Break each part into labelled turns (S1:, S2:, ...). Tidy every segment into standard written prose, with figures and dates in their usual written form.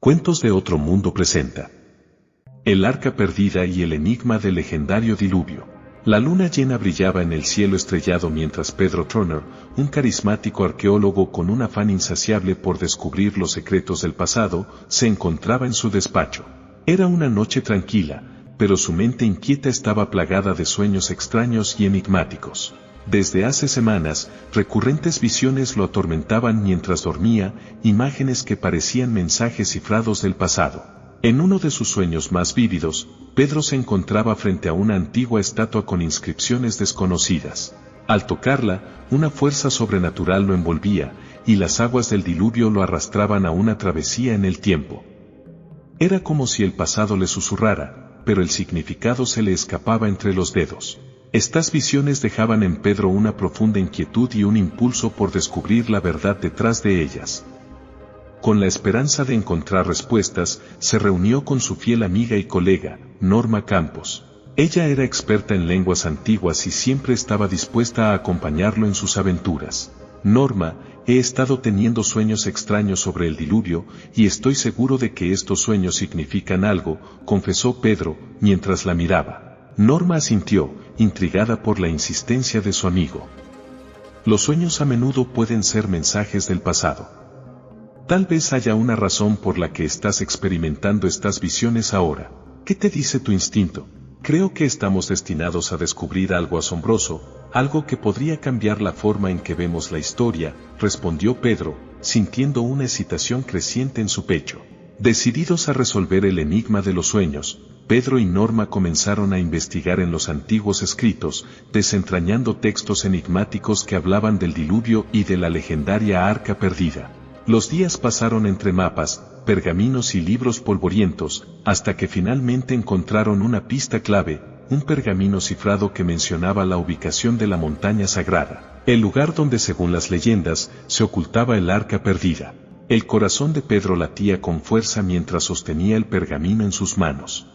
S1: Cuentos de otro mundo presenta El Arca Perdida y el enigma del legendario diluvio. La luna llena brillaba en el cielo estrellado mientras Pedro Turner, un carismático arqueólogo con un afán insaciable por descubrir los secretos del pasado, se encontraba en su despacho. Era una noche tranquila, pero su mente inquieta estaba plagada de sueños extraños y enigmáticos. Desde hace semanas, recurrentes visiones lo atormentaban mientras dormía, imágenes que parecían mensajes cifrados del pasado. En uno de sus sueños más vívidos, Pedro se encontraba frente a una antigua estatua con inscripciones desconocidas. Al tocarla, una fuerza sobrenatural lo envolvía, y las aguas del diluvio lo arrastraban a una travesía en el tiempo. Era como si el pasado le susurrara, pero el significado se le escapaba entre los dedos. Estas visiones dejaban en Pedro una profunda inquietud y un impulso por descubrir la verdad detrás de ellas. Con la esperanza de encontrar respuestas, se reunió con su fiel amiga y colega, Norma Campos. Ella era experta en lenguas antiguas y siempre estaba dispuesta a acompañarlo en sus aventuras. Norma, he estado teniendo sueños extraños sobre el diluvio, y estoy seguro de que estos sueños significan algo, confesó Pedro, mientras la miraba. Norma asintió, intrigada por la insistencia de su amigo. Los sueños a menudo pueden ser mensajes del pasado. Tal vez haya una razón por la que estás experimentando estas visiones ahora. ¿Qué te dice tu instinto? Creo que estamos destinados a descubrir algo asombroso, algo que podría cambiar la forma en que vemos la historia, respondió Pedro, sintiendo una excitación creciente en su pecho. Decididos a resolver el enigma de los sueños, Pedro y Norma comenzaron a investigar en los antiguos escritos, desentrañando textos enigmáticos que hablaban del diluvio y de la legendaria Arca Perdida. Los días pasaron entre mapas, pergaminos y libros polvorientos, hasta que finalmente encontraron una pista clave, un pergamino cifrado que mencionaba la ubicación de la montaña sagrada, el lugar donde según las leyendas, se ocultaba el Arca Perdida. El corazón de Pedro latía con fuerza mientras sostenía el pergamino en sus manos.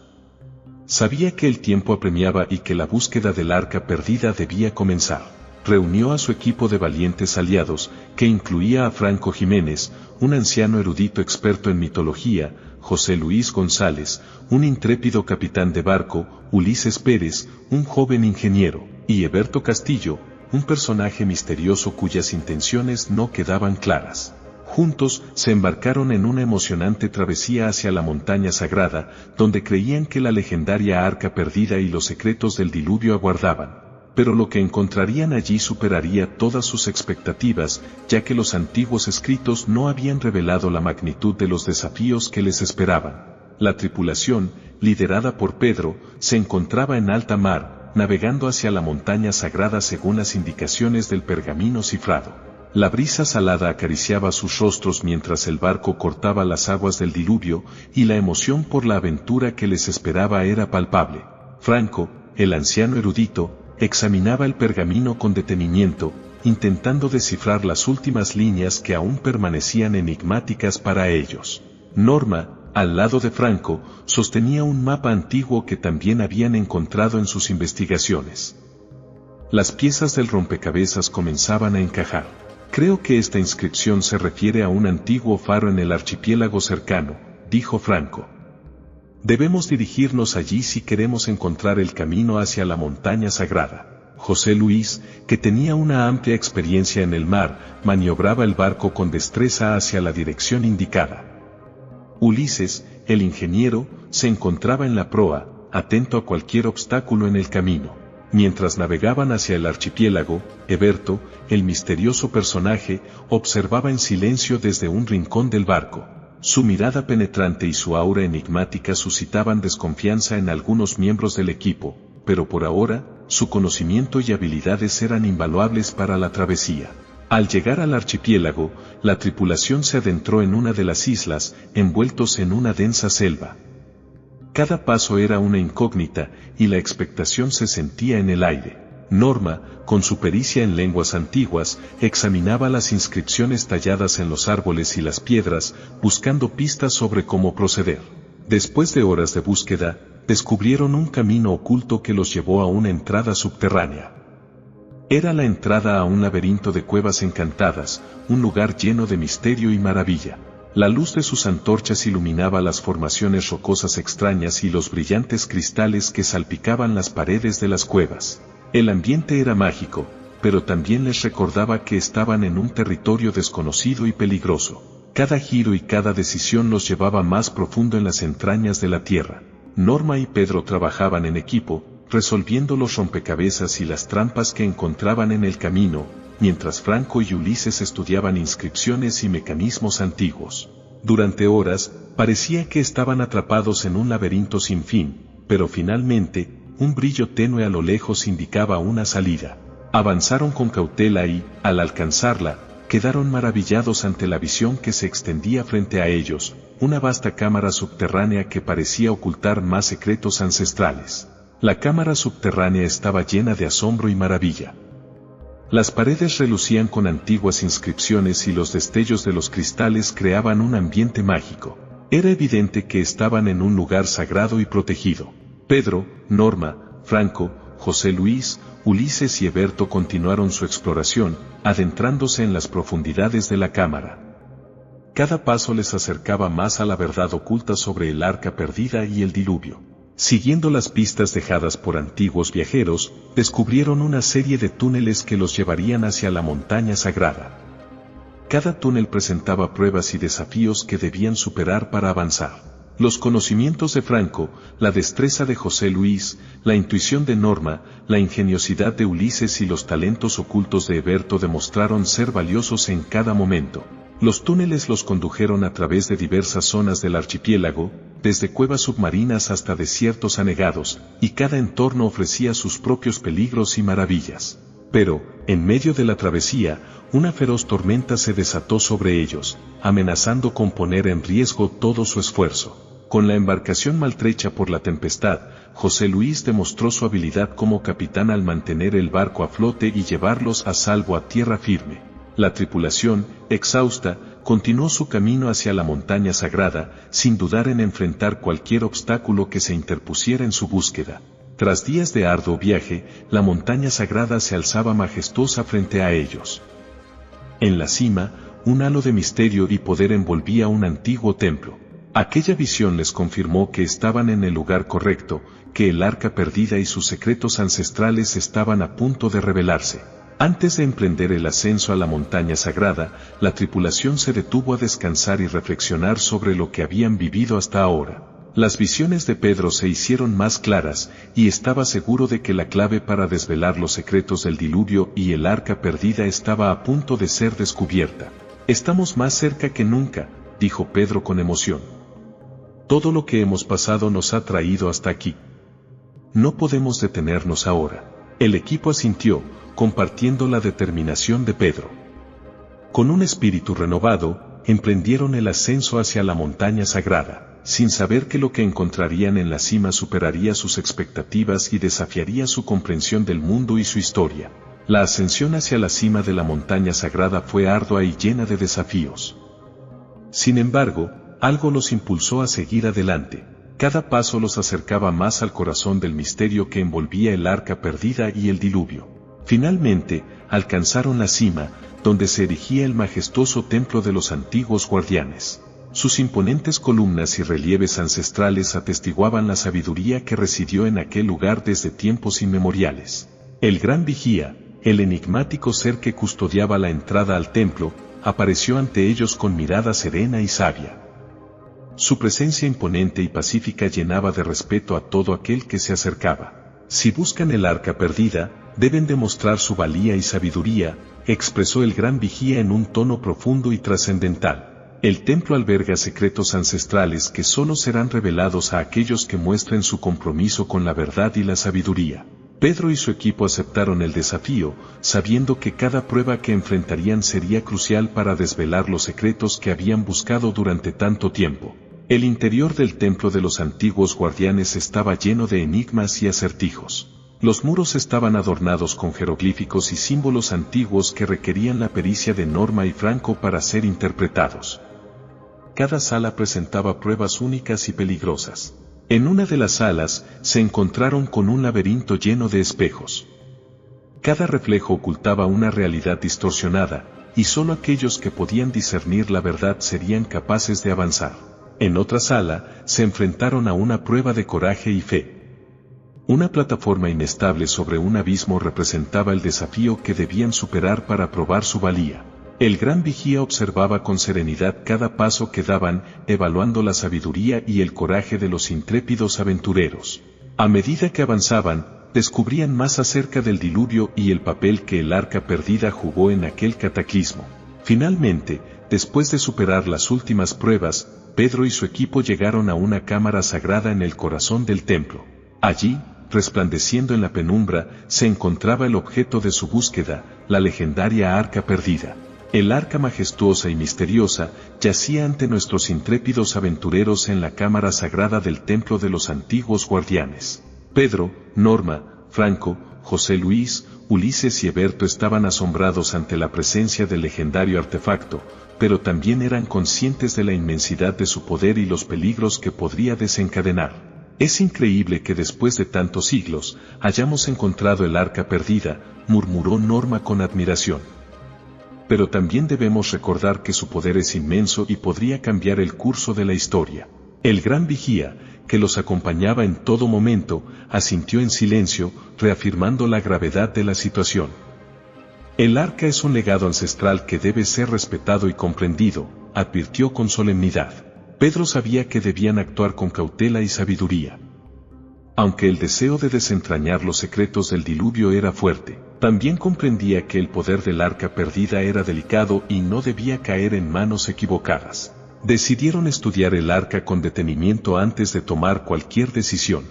S1: Sabía que el tiempo apremiaba y que la búsqueda del Arca Perdida debía comenzar. Reunió a su equipo de valientes aliados, que incluía a Franco Jiménez, un anciano erudito experto en mitología, José Luis González, un intrépido capitán de barco, Ulises Pérez, un joven ingeniero, y Heberto Castillo, un personaje misterioso cuyas intenciones no quedaban claras. Juntos, se embarcaron en una emocionante travesía hacia la montaña sagrada, donde creían que la legendaria Arca Perdida y los secretos del diluvio aguardaban. Pero lo que encontrarían allí superaría todas sus expectativas, ya que los antiguos escritos no habían revelado la magnitud de los desafíos que les esperaban. La tripulación, liderada por Pedro, se encontraba en alta mar, navegando hacia la montaña sagrada según las indicaciones del pergamino cifrado. La brisa salada acariciaba sus rostros mientras el barco cortaba las aguas del diluvio, y la emoción por la aventura que les esperaba era palpable. Franco, el anciano erudito, examinaba el pergamino con detenimiento, intentando descifrar las últimas líneas que aún permanecían enigmáticas para ellos. Norma, al lado de Franco, sostenía un mapa antiguo que también habían encontrado en sus investigaciones. Las piezas del rompecabezas comenzaban a encajar. Creo que esta inscripción se refiere a un antiguo faro en el archipiélago cercano, dijo Franco. Debemos dirigirnos allí si queremos encontrar el camino hacia la montaña sagrada. José Luis, que tenía una amplia experiencia en el mar, maniobraba el barco con destreza hacia la dirección indicada. Ulises, el ingeniero, se encontraba en la proa, atento a cualquier obstáculo en el camino. Mientras navegaban hacia el archipiélago, Heberto, el misterioso personaje, observaba en silencio desde un rincón del barco. Su mirada penetrante y su aura enigmática suscitaban desconfianza en algunos miembros del equipo, pero por ahora, su conocimiento y habilidades eran invaluables para la travesía. Al llegar al archipiélago, la tripulación se adentró en una de las islas, envueltos en una densa selva. Cada paso era una incógnita, y la expectación se sentía en el aire. Norma, con su pericia en lenguas antiguas, examinaba las inscripciones talladas en los árboles y las piedras, buscando pistas sobre cómo proceder. Después de horas de búsqueda, descubrieron un camino oculto que los llevó a una entrada subterránea. Era la entrada a un laberinto de cuevas encantadas, un lugar lleno de misterio y maravilla. La luz de sus antorchas iluminaba las formaciones rocosas extrañas y los brillantes cristales que salpicaban las paredes de las cuevas. El ambiente era mágico, pero también les recordaba que estaban en un territorio desconocido y peligroso. Cada giro y cada decisión los llevaba más profundo en las entrañas de la tierra. Norma y Pedro trabajaban en equipo, resolviendo los rompecabezas y las trampas que encontraban en el camino, mientras Franco y Ulises estudiaban inscripciones y mecanismos antiguos. Durante horas, parecía que estaban atrapados en un laberinto sin fin, pero finalmente, un brillo tenue a lo lejos indicaba una salida. Avanzaron con cautela y, al alcanzarla, quedaron maravillados ante la visión que se extendía frente a ellos, una vasta cámara subterránea que parecía ocultar más secretos ancestrales. La cámara subterránea estaba llena de asombro y maravilla. Las paredes relucían con antiguas inscripciones y los destellos de los cristales creaban un ambiente mágico. Era evidente que estaban en un lugar sagrado y protegido. Pedro, Norma, Franco, José Luis, Ulises y Eberto continuaron su exploración, adentrándose en las profundidades de la cámara. Cada paso les acercaba más a la verdad oculta sobre el arca perdida y el diluvio. Siguiendo las pistas dejadas por antiguos viajeros, descubrieron una serie de túneles que los llevarían hacia la montaña sagrada. Cada túnel presentaba pruebas y desafíos que debían superar para avanzar. Los conocimientos de Franco, la destreza de José Luis, la intuición de Norma, la ingeniosidad de Ulises y los talentos ocultos de Eberto demostraron ser valiosos en cada momento. Los túneles los condujeron a través de diversas zonas del archipiélago, desde cuevas submarinas hasta desiertos anegados, y cada entorno ofrecía sus propios peligros y maravillas. Pero, en medio de la travesía, una feroz tormenta se desató sobre ellos, amenazando con poner en riesgo todo su esfuerzo. Con la embarcación maltrecha por la tempestad, José Luis demostró su habilidad como capitán al mantener el barco a flote y llevarlos a salvo a tierra firme. La tripulación, exhausta, continuó su camino hacia la montaña sagrada, sin dudar en enfrentar cualquier obstáculo que se interpusiera en su búsqueda. Tras días de arduo viaje, la montaña sagrada se alzaba majestuosa frente a ellos. En la cima, un halo de misterio y poder envolvía un antiguo templo. Aquella visión les confirmó que estaban en el lugar correcto, que el arca perdida y sus secretos ancestrales estaban a punto de revelarse. Antes de emprender el ascenso a la montaña sagrada, la tripulación se detuvo a descansar y reflexionar sobre lo que habían vivido hasta ahora. Las visiones de Pedro se hicieron más claras, y estaba seguro de que la clave para desvelar los secretos del diluvio y el arca perdida estaba a punto de ser descubierta. «Estamos más cerca que nunca», dijo Pedro con emoción. «Todo lo que hemos pasado nos ha traído hasta aquí. No podemos detenernos ahora». El equipo asintió, compartiendo la determinación de Pedro. Con un espíritu renovado, emprendieron el ascenso hacia la montaña sagrada, sin saber que lo que encontrarían en la cima superaría sus expectativas y desafiaría su comprensión del mundo y su historia. La ascensión hacia la cima de la montaña sagrada fue ardua y llena de desafíos. Sin embargo, algo los impulsó a seguir adelante. Cada paso los acercaba más al corazón del misterio que envolvía el arca perdida y el diluvio. Finalmente, alcanzaron la cima, donde se erigía el majestuoso templo de los antiguos guardianes. Sus imponentes columnas y relieves ancestrales atestiguaban la sabiduría que residió en aquel lugar desde tiempos inmemoriales. El gran vigía, el enigmático ser que custodiaba la entrada al templo, apareció ante ellos con mirada serena y sabia. Su presencia imponente y pacífica llenaba de respeto a todo aquel que se acercaba. «Si buscan el arca perdida, deben demostrar su valía y sabiduría», expresó el gran vigía en un tono profundo y trascendental. «El templo alberga secretos ancestrales que solo serán revelados a aquellos que muestren su compromiso con la verdad y la sabiduría». Pedro y su equipo aceptaron el desafío, sabiendo que cada prueba que enfrentarían sería crucial para desvelar los secretos que habían buscado durante tanto tiempo. El interior del templo de los antiguos guardianes estaba lleno de enigmas y acertijos. Los muros estaban adornados con jeroglíficos y símbolos antiguos que requerían la pericia de Norma y Franco para ser interpretados. Cada sala presentaba pruebas únicas y peligrosas. En una de las salas, se encontraron con un laberinto lleno de espejos. Cada reflejo ocultaba una realidad distorsionada, y solo aquellos que podían discernir la verdad serían capaces de avanzar. En otra sala, se enfrentaron a una prueba de coraje y fe. Una plataforma inestable sobre un abismo representaba el desafío que debían superar para probar su valía. El gran vigía observaba con serenidad cada paso que daban, evaluando la sabiduría y el coraje de los intrépidos aventureros. A medida que avanzaban, descubrían más acerca del diluvio y el papel que el arca perdida jugó en aquel cataclismo. Finalmente, después de superar las últimas pruebas, Pedro y su equipo llegaron a una cámara sagrada en el corazón del templo. Allí, resplandeciendo en la penumbra, se encontraba el objeto de su búsqueda, la legendaria arca perdida. El arca majestuosa y misteriosa yacía ante nuestros intrépidos aventureros en la cámara sagrada del templo de los antiguos guardianes. Pedro, Norma, Franco, José Luis, Ulises y Eberto estaban asombrados ante la presencia del legendario artefacto, pero también eran conscientes de la inmensidad de su poder y los peligros que podría desencadenar. Es increíble que después de tantos siglos, hayamos encontrado el arca perdida, murmuró Norma con admiración. Pero también debemos recordar que su poder es inmenso y podría cambiar el curso de la historia. El gran vigía, que los acompañaba en todo momento, asintió en silencio, reafirmando la gravedad de la situación. El arca es un legado ancestral que debe ser respetado y comprendido, advirtió con solemnidad. Pedro sabía que debían actuar con cautela y sabiduría. Aunque el deseo de desentrañar los secretos del diluvio era fuerte, también comprendía que el poder del arca perdida era delicado y no debía caer en manos equivocadas. Decidieron estudiar el arca con detenimiento antes de tomar cualquier decisión.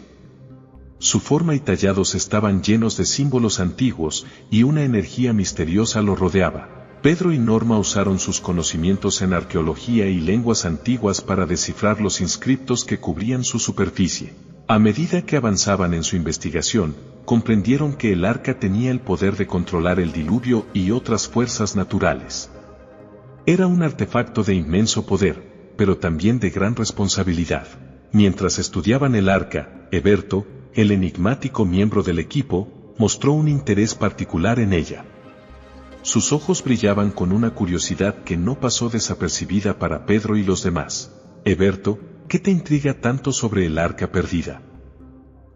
S1: Su forma y tallados estaban llenos de símbolos antiguos y una energía misteriosa lo rodeaba. Pedro y Norma usaron sus conocimientos en arqueología y lenguas antiguas para descifrar los inscriptos que cubrían su superficie. A medida que avanzaban en su investigación, comprendieron que el arca tenía el poder de controlar el diluvio y otras fuerzas naturales. Era un artefacto de inmenso poder, pero también de gran responsabilidad. Mientras estudiaban el arca, Eberto, el enigmático miembro del equipo, mostró un interés particular en ella. Sus ojos brillaban con una curiosidad que no pasó desapercibida para Pedro y los demás. Eberto, ¿qué te intriga tanto sobre el arca perdida?,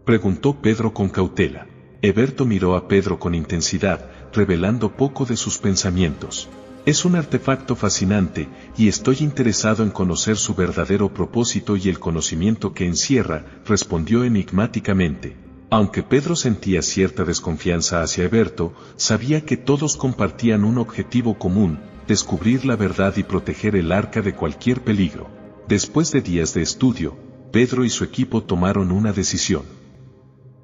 S1: preguntó Pedro con cautela. Eberto miró a Pedro con intensidad, revelando poco de sus pensamientos. Es un artefacto fascinante, y estoy interesado en conocer su verdadero propósito y el conocimiento que encierra, respondió enigmáticamente. Aunque Pedro sentía cierta desconfianza hacia Eberto, sabía que todos compartían un objetivo común, descubrir la verdad y proteger el arca de cualquier peligro. Después de días de estudio, Pedro y su equipo tomaron una decisión.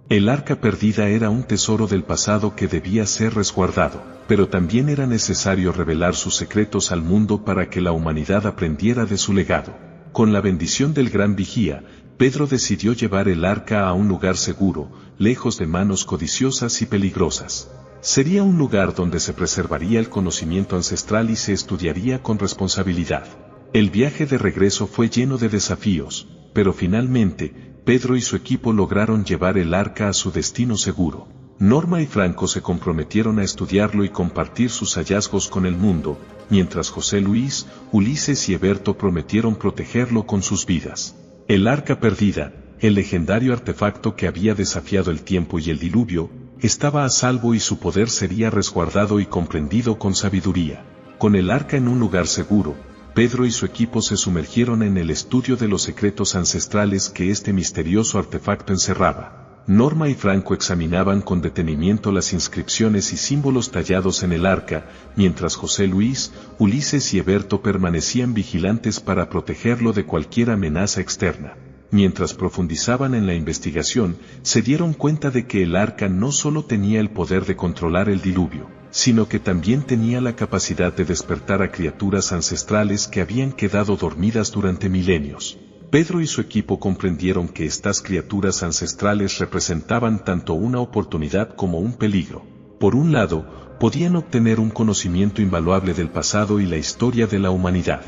S1: El arca perdida era un tesoro del pasado que debía ser resguardado, pero también era necesario revelar sus secretos al mundo para que la humanidad aprendiera de su legado. Con la bendición del gran vigía, Pedro decidió llevar el arca a un lugar seguro, lejos de manos codiciosas y peligrosas. Sería un lugar donde se preservaría el conocimiento ancestral y se estudiaría con responsabilidad. El viaje de regreso fue lleno de desafíos, pero finalmente, Pedro y su equipo lograron llevar el arca a su destino seguro. Norma y Franco se comprometieron a estudiarlo y compartir sus hallazgos con el mundo, mientras José Luis, Ulises y Eberto prometieron protegerlo con sus vidas. El arca perdida, el legendario artefacto que había desafiado el tiempo y el diluvio, estaba a salvo y su poder sería resguardado y comprendido con sabiduría. Con el arca en un lugar seguro, Pedro y su equipo se sumergieron en el estudio de los secretos ancestrales que este misterioso artefacto encerraba. Norma y Franco examinaban con detenimiento las inscripciones y símbolos tallados en el arca, mientras José Luis, Ulises y Eberto permanecían vigilantes para protegerlo de cualquier amenaza externa. Mientras profundizaban en la investigación, se dieron cuenta de que el arca no solo tenía el poder de controlar el diluvio, sino que también tenía la capacidad de despertar a criaturas ancestrales que habían quedado dormidas durante milenios. Pedro y su equipo comprendieron que estas criaturas ancestrales representaban tanto una oportunidad como un peligro. Por un lado, podían obtener un conocimiento invaluable del pasado y la historia de la humanidad.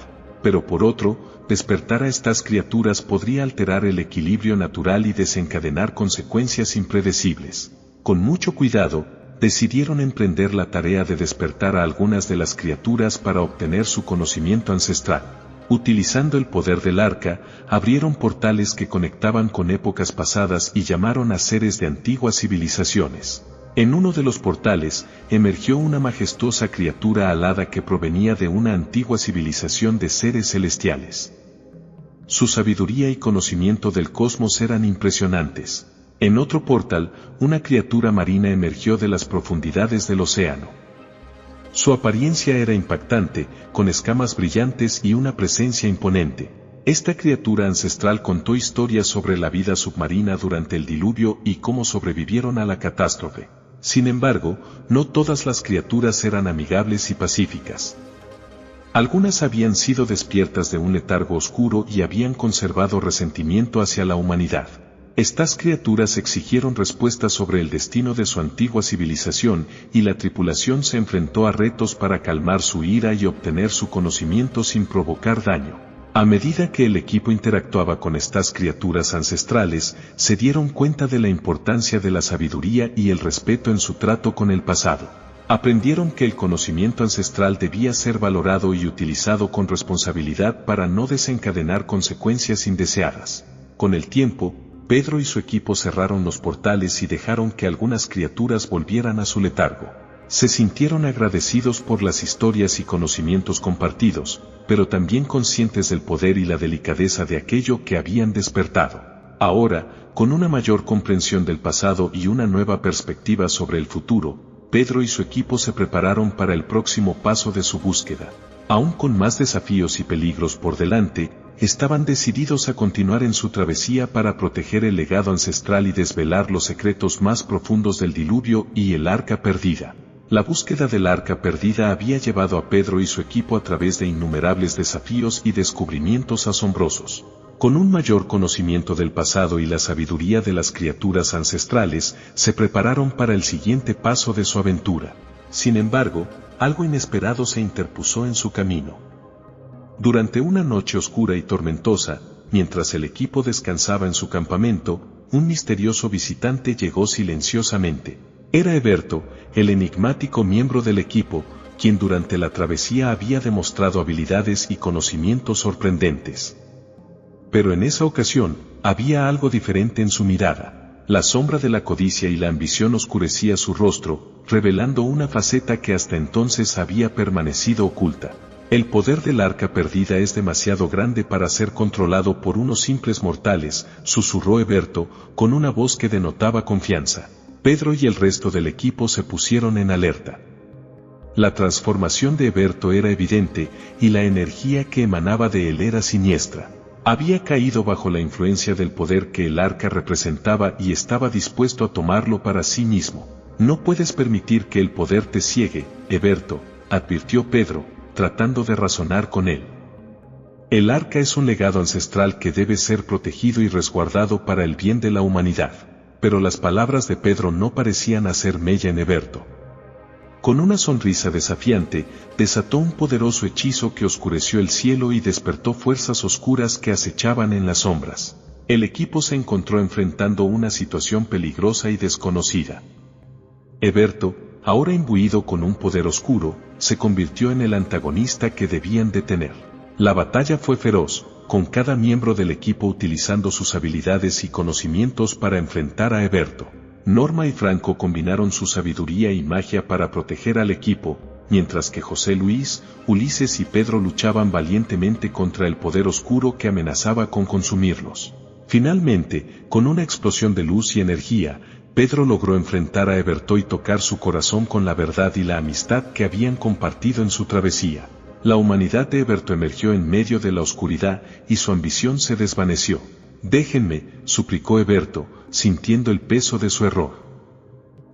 S1: Pero por otro, despertar a estas criaturas podría alterar el equilibrio natural y desencadenar consecuencias impredecibles. Con mucho cuidado, decidieron emprender la tarea de despertar a algunas de las criaturas para obtener su conocimiento ancestral. Utilizando el poder del arca, abrieron portales que conectaban con épocas pasadas y llamaron a seres de antiguas civilizaciones. En uno de los portales, emergió una majestuosa criatura alada que provenía de una antigua civilización de seres celestiales. Su sabiduría y conocimiento del cosmos eran impresionantes. En otro portal, una criatura marina emergió de las profundidades del océano. Su apariencia era impactante, con escamas brillantes y una presencia imponente. Esta criatura ancestral contó historias sobre la vida submarina durante el diluvio y cómo sobrevivieron a la catástrofe. Sin embargo, no todas las criaturas eran amigables y pacíficas. Algunas habían sido despiertas de un letargo oscuro y habían conservado resentimiento hacia la humanidad. Estas criaturas exigieron respuestas sobre el destino de su antigua civilización, y la tripulación se enfrentó a retos para calmar su ira y obtener su conocimiento sin provocar daño. A medida que el equipo interactuaba con estas criaturas ancestrales, se dieron cuenta de la importancia de la sabiduría y el respeto en su trato con el pasado. Aprendieron que el conocimiento ancestral debía ser valorado y utilizado con responsabilidad para no desencadenar consecuencias indeseadas. Con el tiempo, Pedro y su equipo cerraron los portales y dejaron que algunas criaturas volvieran a su letargo. Se sintieron agradecidos por las historias y conocimientos compartidos, pero también conscientes del poder y la delicadeza de aquello que habían despertado. Ahora, con una mayor comprensión del pasado y una nueva perspectiva sobre el futuro, Pedro y su equipo se prepararon para el próximo paso de su búsqueda. Aún con más desafíos y peligros por delante, estaban decididos a continuar en su travesía para proteger el legado ancestral y desvelar los secretos más profundos del diluvio y el arca perdida. La búsqueda del arca perdida había llevado a Pedro y su equipo a través de innumerables desafíos y descubrimientos asombrosos. Con un mayor conocimiento del pasado y la sabiduría de las criaturas ancestrales, se prepararon para el siguiente paso de su aventura. Sin embargo, algo inesperado se interpuso en su camino. Durante una noche oscura y tormentosa, mientras el equipo descansaba en su campamento, un misterioso visitante llegó silenciosamente. Era Eberto, el enigmático miembro del equipo, quien durante la travesía había demostrado habilidades y conocimientos sorprendentes. Pero en esa ocasión, había algo diferente en su mirada. La sombra de la codicia y la ambición oscurecía su rostro, revelando una faceta que hasta entonces había permanecido oculta. El poder del arca perdida es demasiado grande para ser controlado por unos simples mortales, susurró Eberto, con una voz que denotaba confianza. Pedro y el resto del equipo se pusieron en alerta. La transformación de Eberto era evidente, y la energía que emanaba de él era siniestra. Había caído bajo la influencia del poder que el arca representaba y estaba dispuesto a tomarlo para sí mismo. No puedes permitir que el poder te ciegue, Eberto, advirtió Pedro, tratando de razonar con él. El arca es un legado ancestral que debe ser protegido y resguardado para el bien de la humanidad. Pero las palabras de Pedro no parecían hacer mella en Eberto. Con una sonrisa desafiante, desató un poderoso hechizo que oscureció el cielo y despertó fuerzas oscuras que acechaban en las sombras. El equipo se encontró enfrentando una situación peligrosa y desconocida. Eberto, ahora imbuido con un poder oscuro, se convirtió en el antagonista que debían detener. La batalla fue feroz, con cada miembro del equipo utilizando sus habilidades y conocimientos para enfrentar a Eberto. Norma y Franco combinaron su sabiduría y magia para proteger al equipo, mientras que José Luis, Ulises y Pedro luchaban valientemente contra el poder oscuro que amenazaba con consumirlos. Finalmente, con una explosión de luz y energía, Pedro logró enfrentar a Eberto y tocar su corazón con la verdad y la amistad que habían compartido en su travesía. La humanidad de Eberto emergió en medio de la oscuridad y su ambición se desvaneció. «Déjenme», suplicó Eberto, sintiendo el peso de su error.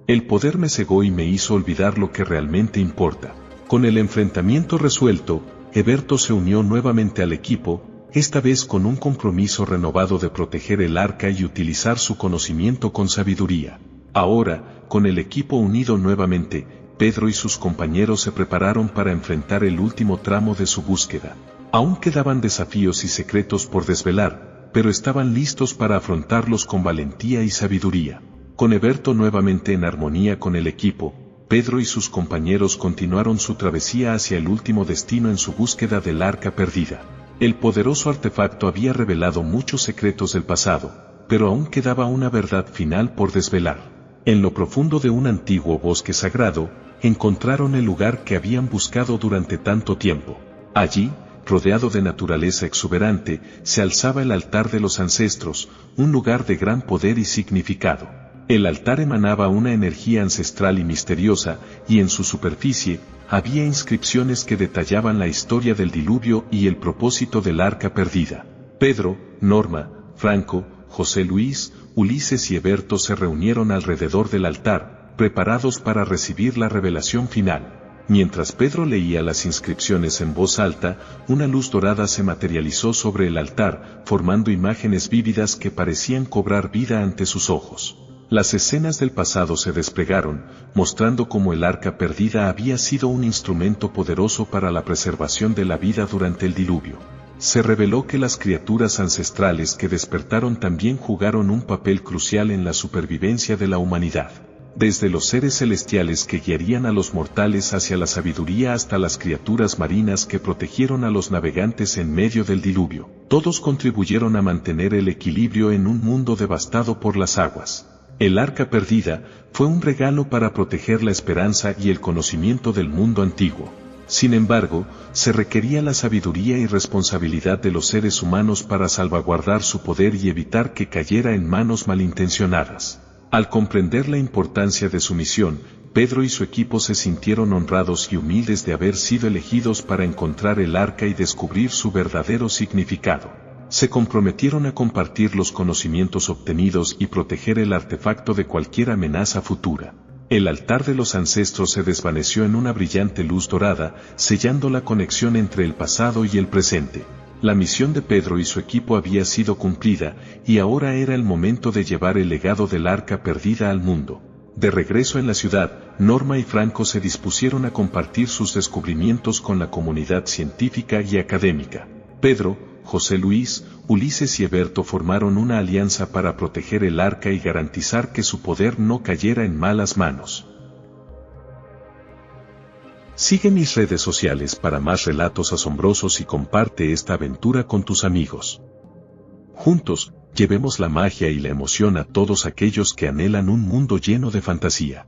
S1: «El poder me cegó y me hizo olvidar lo que realmente importa». Con el enfrentamiento resuelto, Eberto se unió nuevamente al equipo, esta vez con un compromiso renovado de proteger el arca y utilizar su conocimiento con sabiduría. Ahora, con el equipo unido nuevamente, Pedro y sus compañeros se prepararon para enfrentar el último tramo de su búsqueda. Aún quedaban desafíos y secretos por desvelar, pero estaban listos para afrontarlos con valentía y sabiduría. Con Eberto nuevamente en armonía con el equipo, Pedro y sus compañeros continuaron su travesía hacia el último destino en su búsqueda del arca perdida. El poderoso artefacto había revelado muchos secretos del pasado, pero aún quedaba una verdad final por desvelar. En lo profundo de un antiguo bosque sagrado, encontraron el lugar que habían buscado durante tanto tiempo. Allí, rodeado de naturaleza exuberante, se alzaba el altar de los ancestros, un lugar de gran poder y significado. El altar emanaba una energía ancestral y misteriosa, y en su superficie, había inscripciones que detallaban la historia del diluvio y el propósito del arca perdida. Pedro, Norma, Franco, José Luis, Ulises y Eberto se reunieron alrededor del altar, preparados para recibir la revelación final. Mientras Pedro leía las inscripciones en voz alta, una luz dorada se materializó sobre el altar, formando imágenes vívidas que parecían cobrar vida ante sus ojos. Las escenas del pasado se desplegaron, mostrando cómo el arca perdida había sido un instrumento poderoso para la preservación de la vida durante el diluvio. Se reveló que las criaturas ancestrales que despertaron también jugaron un papel crucial en la supervivencia de la humanidad. Desde los seres celestiales que guiarían a los mortales hacia la sabiduría hasta las criaturas marinas que protegieron a los navegantes en medio del diluvio, todos contribuyeron a mantener el equilibrio en un mundo devastado por las aguas. El arca perdida fue un regalo para proteger la esperanza y el conocimiento del mundo antiguo. Sin embargo, se requería la sabiduría y responsabilidad de los seres humanos para salvaguardar su poder y evitar que cayera en manos malintencionadas. Al comprender la importancia de su misión, Pedro y su equipo se sintieron honrados y humildes de haber sido elegidos para encontrar el arca y descubrir su verdadero significado. Se comprometieron a compartir los conocimientos obtenidos y proteger el artefacto de cualquier amenaza futura. El altar de los ancestros se desvaneció en una brillante luz dorada, sellando la conexión entre el pasado y el presente. La misión de Pedro y su equipo había sido cumplida, y ahora era el momento de llevar el legado del arca perdida al mundo. De regreso en la ciudad, Norma y Franco se dispusieron a compartir sus descubrimientos con la comunidad científica y académica. Pedro, José Luis, Ulises y Eberto formaron una alianza para proteger el arca y garantizar que su poder no cayera en malas manos. Sigue mis redes sociales para más relatos asombrosos y comparte esta aventura con tus amigos. Juntos, llevemos la magia y la emoción a todos aquellos que anhelan un mundo lleno de fantasía.